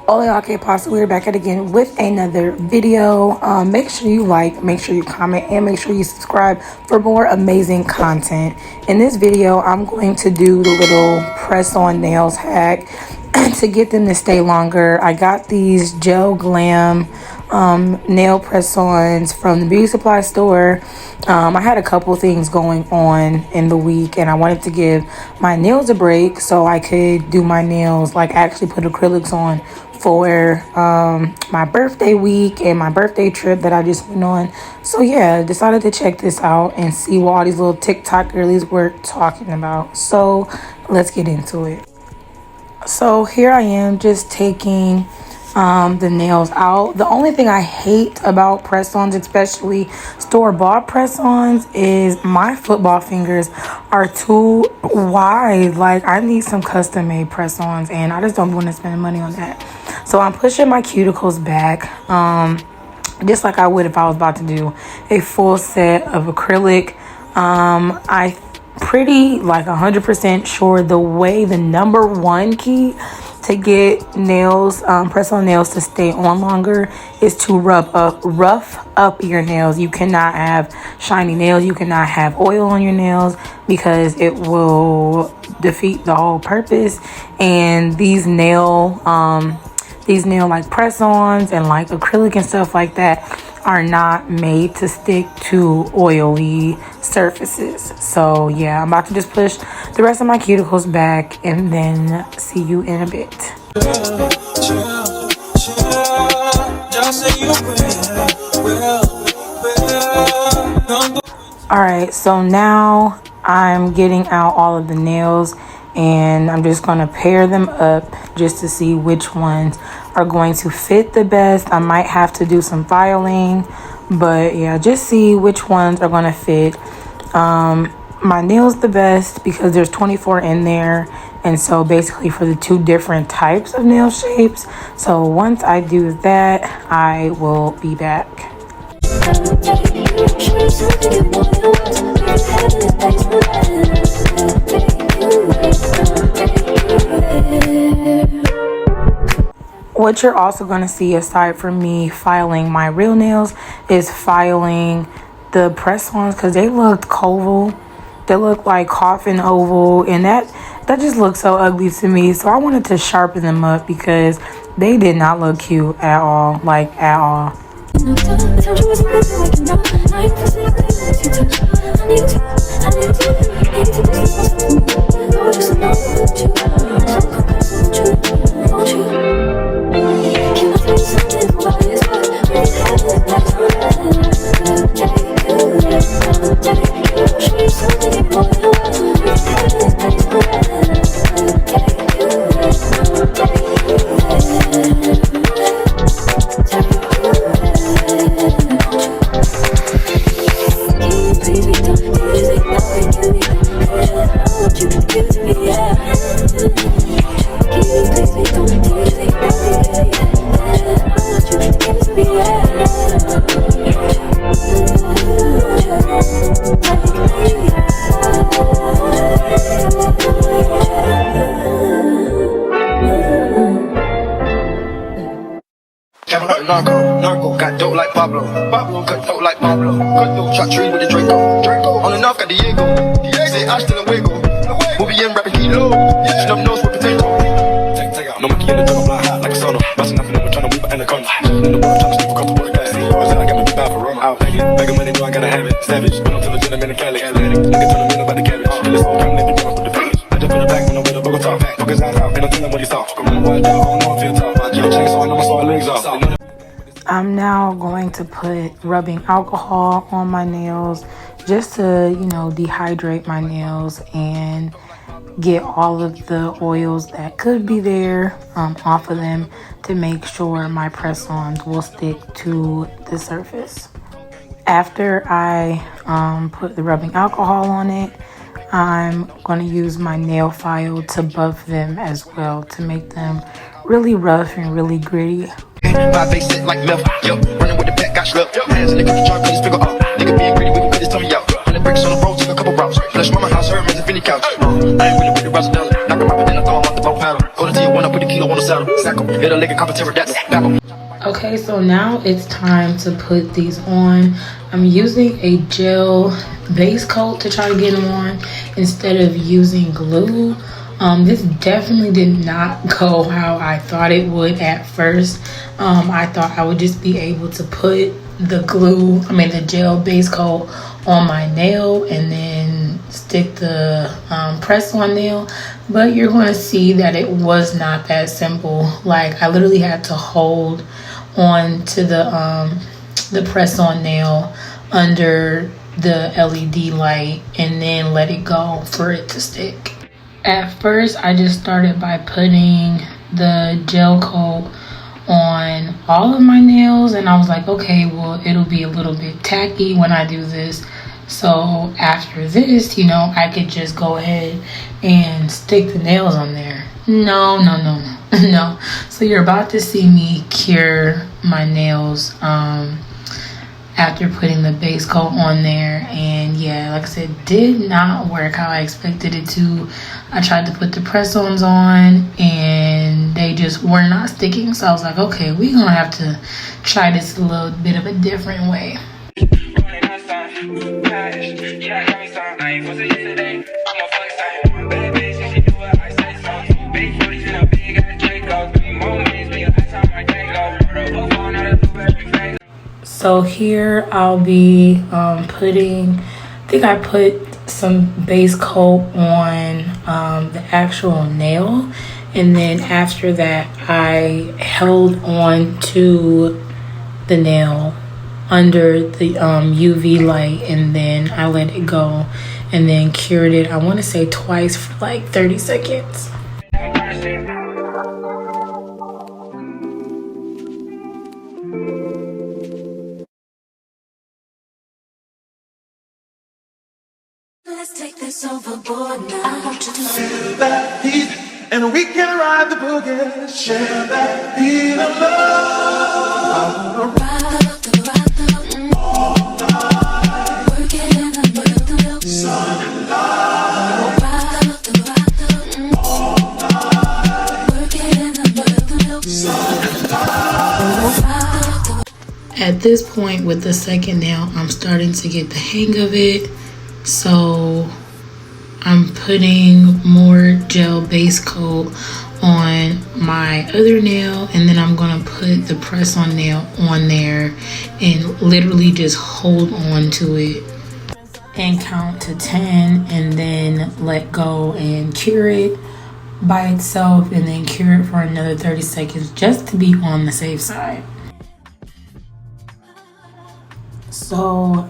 Hola, okay, Pasta. We're back at again with another video. Make sure you like, make sure you comment, and make sure you subscribe for more amazing content. In this video, I'm going to do the little press-on nails hack to get them to stay longer. I got these Gel Glam nail press-ons from the beauty supply store. I had a couple things going on in the week and I wanted to give my nails a break so I could do my nails, like actually put acrylics on for my birthday week and my birthday trip that I just went on. So yeah, decided to check this out and see what all these little TikTok girlies were talking about. So let's get into it. So here I am just taking the nails out. The only thing I hate about press-ons, especially store-bought press-ons, is my football fingers are too wide. Like, I need some custom-made press-ons and I just don't want to spend money on that. So I'm pushing my cuticles back just like I would if I was about to do a full set of acrylic. I pretty like 100% sure the way, the number one key to get nails, press-on nails to stay on longer is to rough up your nails. You cannot have shiny nails. You cannot have oil on your nails because it will defeat the whole purpose. And these nail like press-ons and like acrylic and stuff like that are not made to stick to oily surfaces. So yeah, I'm about to just push the rest of my cuticles back and then see you in a bit. Alright, so now I'm getting out all of the nails and I'm just going to pair them up just to see which ones are going to fit the best. I might have to do some filing, but yeah, just see which ones are going to fit my nails the best because there's 24 in there, and so basically for the two different types of nail shapes. So once I do that, I will be back. What you're also going to see, aside from me filing my real nails, is filing the press-ons because they looked oval. They look like coffin oval, and that just looks so ugly to me. So I wanted to sharpen them up because they did not look cute at all, like at all. Narco, got dope like Pablo, cut dope like Pablo, cut dope, shot tree with the Draco, on and off got Diego, say I still a wiggle, movie and rapping kilo, snub nose with potato, take out, no monkey in the jungle, fly high like a sono, busting up in the trying to weep in the corner, in the world trying to sleep a couple of guys, I got me bad for rum, out, begging money, know I gotta have it, savage, but I'm still a gentleman in Cali, nigga turn them in about the cabbage, and this whole time they be down with the page, I just put it back when I'm with a Bogota, focus eyes out, and I'm telling what he saw, come on, wild out, I don't know if you're top, I just chainsaw and I'ma saw her legs off. I'm now going to put rubbing alcohol on my nails just to, you know, dehydrate my nails and get all of the oils that could be there off of them to make sure my press-ons will stick to the surface. After I put the rubbing alcohol on it, I'm going to use my nail file to buff them as well to make them really rough and really gritty. My face sit like milk, yo. Running with the pack, got slumped. Hands in the cookie jar, please figure out. Nigga being greedy, we gon' cut his tummy out. 100 bricks on the road, took a couple routes. Flesh mama house, her man's a finny couch. I ain't really with the Russell Knock him out, but then I throw him off the boat paddle. Go to Tijuana, put the kilo on the saddle, sack 'em. Hit a lick and competitor, that's babble. Okay, so now it's time to put these on. I'm using a gel base coat to try to get them on instead of using glue. This definitely did not go how I thought it would at first. I thought I would just be able to put the gel base coat on my nail and then stick the press-on nail. But you're going to see that it was not that simple. Like, I literally had to hold on to the press-on nail under the LED light and then let it go for it to stick. At first, I just started by putting the gel coat on all of my nails, and I was like, okay, well, it'll be a little bit tacky when I do this. So after this, I could just go ahead and stick the nails on there. No. No. So you're about to see me cure my nails after putting the base coat on there. And yeah, like I said, did not work how I expected it to. I tried to put the press-ons on and they just were not sticking. So I was like, okay, we're gonna have to try this a little bit of a different way. So here I'll be putting, I think I put some base coat on the actual nail, and then after that I held on to the nail under the UV light, and then I let it go and then cured it, I want to say twice for like 30 seconds. Let's take this overboard now. Feel that heat, and we can ride the boogie. Share that beat of love. I wanna Work it in the middle. sun and Work it in the middle. At this point with the second nail, I'm starting to get the hang of it. So I'm putting more gel base coat on my other nail, and then I'm gonna put the press-on nail on there and literally just hold on to it and count to 10 and then let go and cure it by itself, and then cure it for another 30 seconds just to be on the safe side. So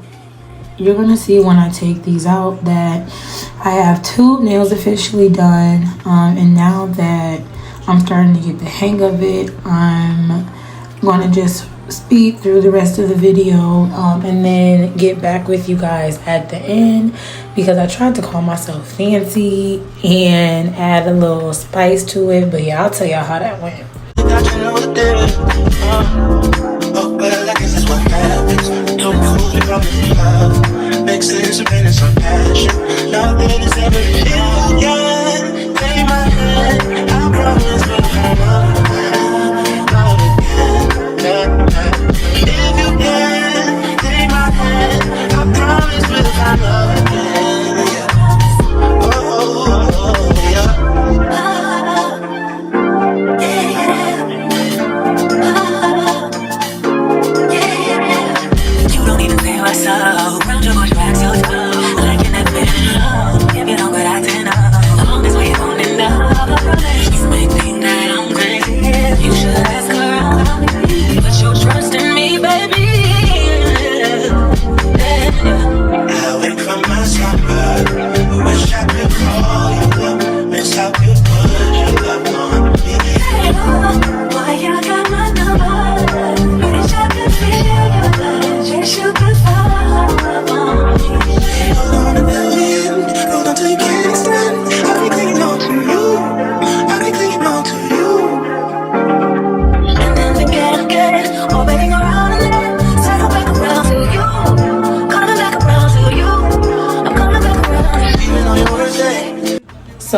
you're gonna see when I take these out that I have 2 nails officially done, and now that I'm starting to get the hang of it, I'm gonna just speed through the rest of the video and then get back with you guys at the end, because I tried to call myself fancy and add a little spice to it. But yeah, I'll tell y'all how that went. makes sense of pain and some passion. Nothing is ever you can take my hand. I promise we'll come up again. If you can take my hand, I promise we'll come up again. You don't even say what's up. Round your bush back so tough. Like in that bed, if you don't go, that's enough.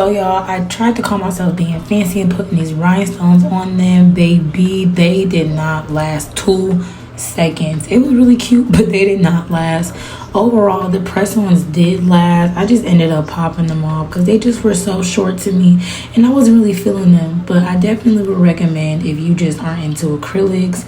So y'all, I tried to call myself being fancy and putting these rhinestones on them. Baby, they did not last 2 seconds. It was really cute, but they did not last. Overall, the press-ons did last. I just ended up popping them off because they just were so short to me and I wasn't really feeling them. But I definitely would recommend if you just aren't into acrylics.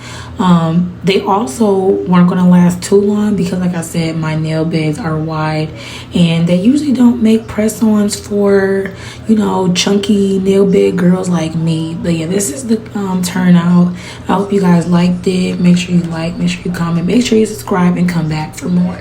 They also weren't going to last too long because, like I said, my nail beds are wide and they usually don't make press-ons for, you know, chunky nail bed girls like me. But yeah, this is the turnout. I hope you guys liked it. Make sure you like, make sure you comment, make sure you subscribe, and come back for more.